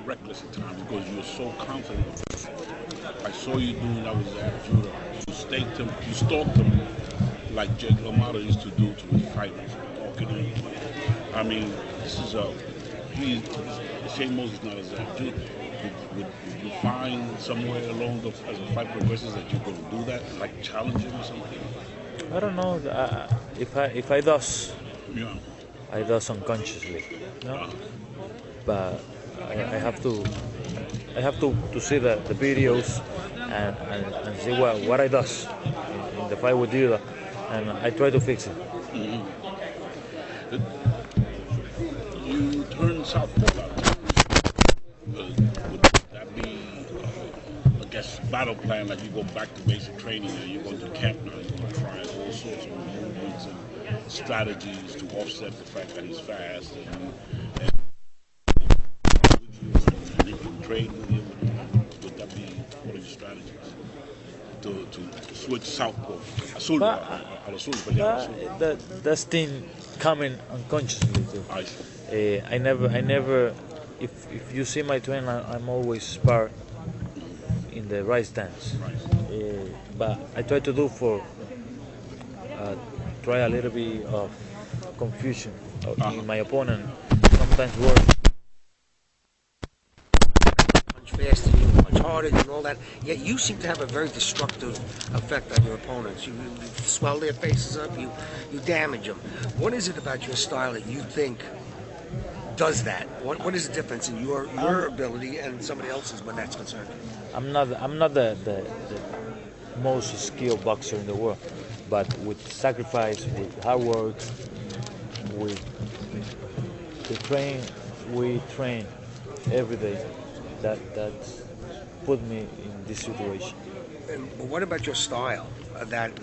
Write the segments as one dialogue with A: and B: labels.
A: reckless at times because you're so confident. I saw you doing that with that judo. You stalked him like Jake LaMotta used to do to his fighters, talking to him. I mean, this is a Shane Moses not as that judo. Would you find somewhere along as the fight progresses that you're going to do that, like challenge him or something?
B: I don't know if I does.
A: Yeah.
B: I does unconsciously, no? But I have to see the videos and see what I does in the fight with Dida, and I try to fix it.
A: You turn southpaw. Would that be, I guess, battle plan? Like you go back to basic training and you go to camp now. You're going to try all sorts of movements and strategies to offset the fact that he's fast and you can trade with him. Would that be one of your strategies? To switch southpaw.
B: That's thing coming unconsciously too.
A: I see.
B: I never. If you see my training, I'm always spar in the right stance.
A: Right.
B: But I try to do for try a little bit of confusion in my opponent. Sometimes work.
C: Punch faster, you punch harder, and all that. Yet you seem to have a very destructive effect on your opponents. You swell their faces up. You damage them. What is it about your style that you think does that? What is the difference in your ability and somebody else's when that's concerned?
B: I'm not the most skilled boxer in the world, but with sacrifice, with hard work, with we train every day. That put me in this situation.
C: And what about your style that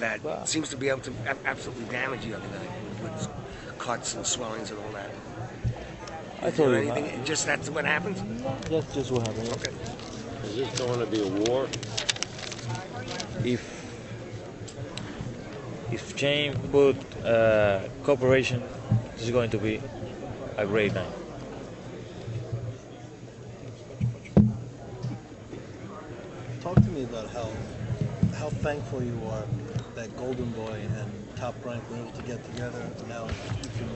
C: seems to be able to absolutely damage you every night with cuts and swellings and all that?
B: I told you.
C: Anything? Just that's what happens?
B: That's just what happened.
C: Okay.
D: Is this going to be a war?
B: If Shane put cooperation, this is going to be a great night.
E: Talk to me about how thankful you are that Golden Boy and Top Rank were able to get together. Now you can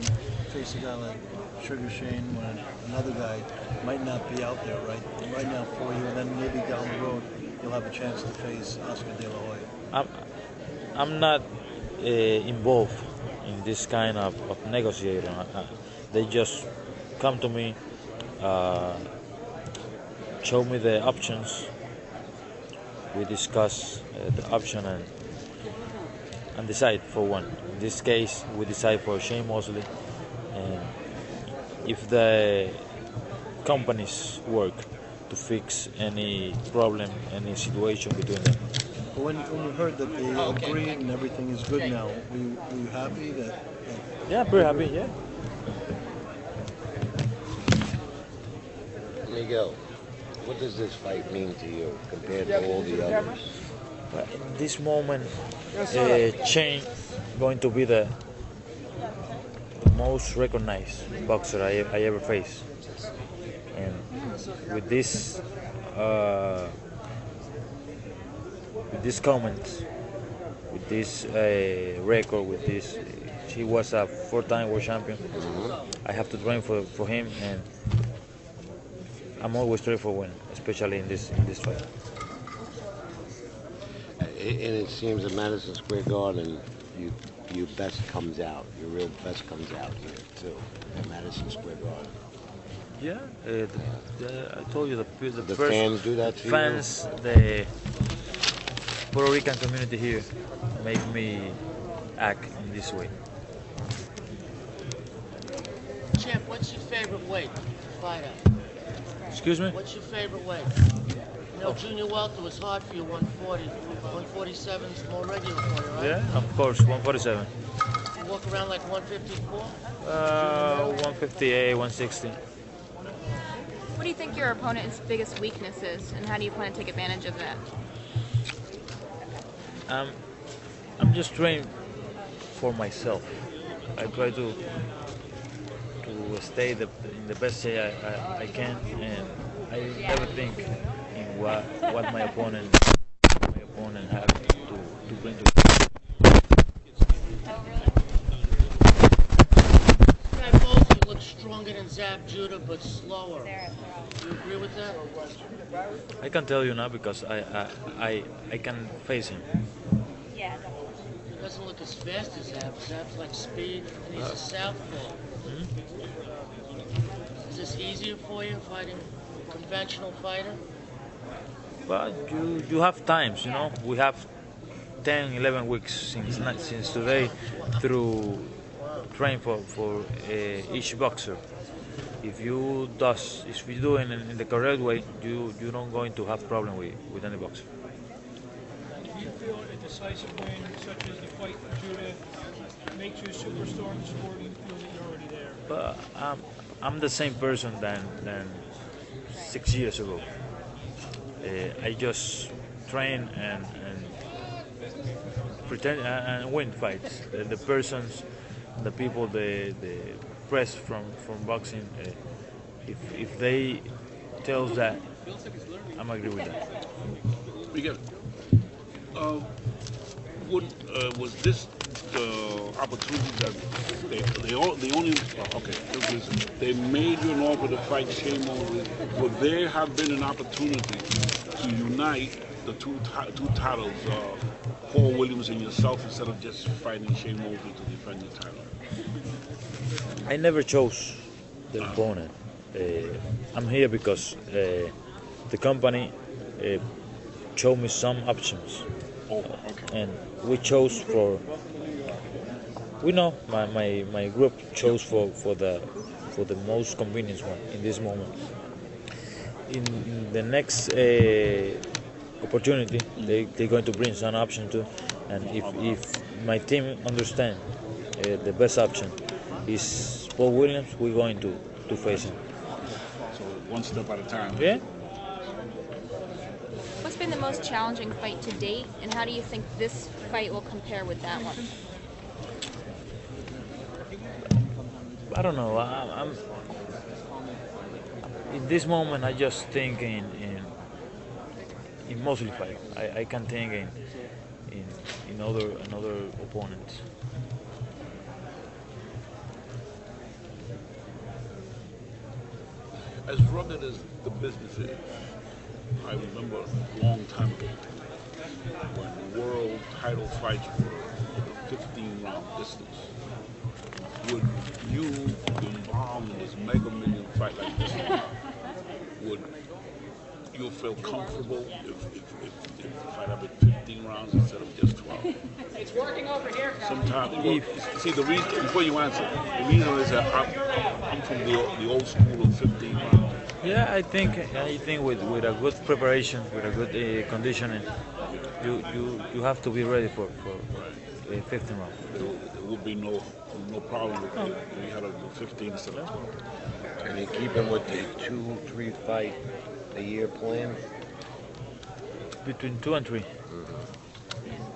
E: face a guy like Sugar Shane when another guy might not be out there right now for you, and then maybe down the road you'll have a chance to face Oscar De La Hoya.
B: I'm not involved in this kind of negotiating. They just come to me, show me the options. We discuss the option and decide for one. In this case, we decide for Shane Mosley. And if the companies work to fix any problem, any situation between them.
E: But when you heard that they agreed and everything is good now, were you happy that?
B: Yeah, pretty happy. Yeah.
D: Miguel, what does this fight mean to you compared to all the others?
B: In this moment, Shane going to be the most recognized boxer I ever faced, and with this comments, with this record, with this, he was a 4-time world champion. I have to train for him, and I'm always ready for win, especially in this fight.
D: And it seems at Madison Square Garden, your best comes out. Your real best comes out here too, at Madison Square Garden.
B: Yeah, I told you the
D: The
B: first
D: fans do that to
B: fans, the Puerto Rican community here make me act in this way.
F: Champ, what's your favorite weight to fight at?
B: Excuse me?
F: What's your favorite weight? You know, junior welter was hard for you, 140. 147 is more regular for you, right?
B: Yeah, of course, 147.
F: You walk around like 154?
B: 158, 160.
G: What do you think your opponent's biggest weakness is, and how do you plan to take advantage of that?
B: I'm just training for myself. I try to to stay in the best shape I can, and I never think in what my opponent have to bring to.
F: Guy Mosley looks stronger than Zab Judah, but slower. Do you agree with that?
B: I can tell you now because I can face him.
F: He doesn't look as fast as Zab. Zab's like speed, and he's a southpaw. Is this easier for you, fighting a conventional fighter?
B: But you have times, you know. We have 10, 11 weeks since today through train for each boxer. If you do it in the correct way, you don't going to have problem with any boxer.
H: Do you feel a decisive win, such as the fight with Judah, makes you a superstar in the sport? Do you feel that you're already there?
B: But I'm the same person than 6 years ago. I just train and pretend and win fights. The persons, the people, the press from boxing, if they tells that, I'm agree with that.
A: Miguel, was this the opportunity that they only okay? They made you an offer to fight Shane Mosley. Would there have been an opportunity to unite the two titles, Paul Williams and yourself, instead of just fighting Shane Mosley to defend your title?
B: I never chose the opponent. I'm here because the company showed me some options.
A: Oh, okay.
B: And we chose for. We know my group chose for the most convenient one in this moment. In the next opportunity, they're going to bring some option too, and if my team understand the best option is Paul Williams, we're going to face him.
A: So one step at a time.
B: Yeah.
G: What's been the most challenging fight to date, and how do you think this fight will compare with that one?
B: I don't know. I'm in this moment. I just think in Mosley fight. I can think in another opponents.
A: As rugged as the business is, I remember a long time ago when world title fights were 15-round distance. Would you involved in this mega million fight like this, would you feel comfortable if the fight up at 15 rounds instead of just 12?
F: It's working over here.
A: Sometimes, see, the reason, before you answer, the reason is that I'm from the old school of 15 rounds.
B: Yeah, I think with a good preparation, with a good conditioning, you have to be ready for 15 rounds.
A: There would be no problem if we had a 15 instead of 12.
D: And you keep him with the 2-3 fight a year plan?
B: Between 2 and 3.
D: Mm-hmm.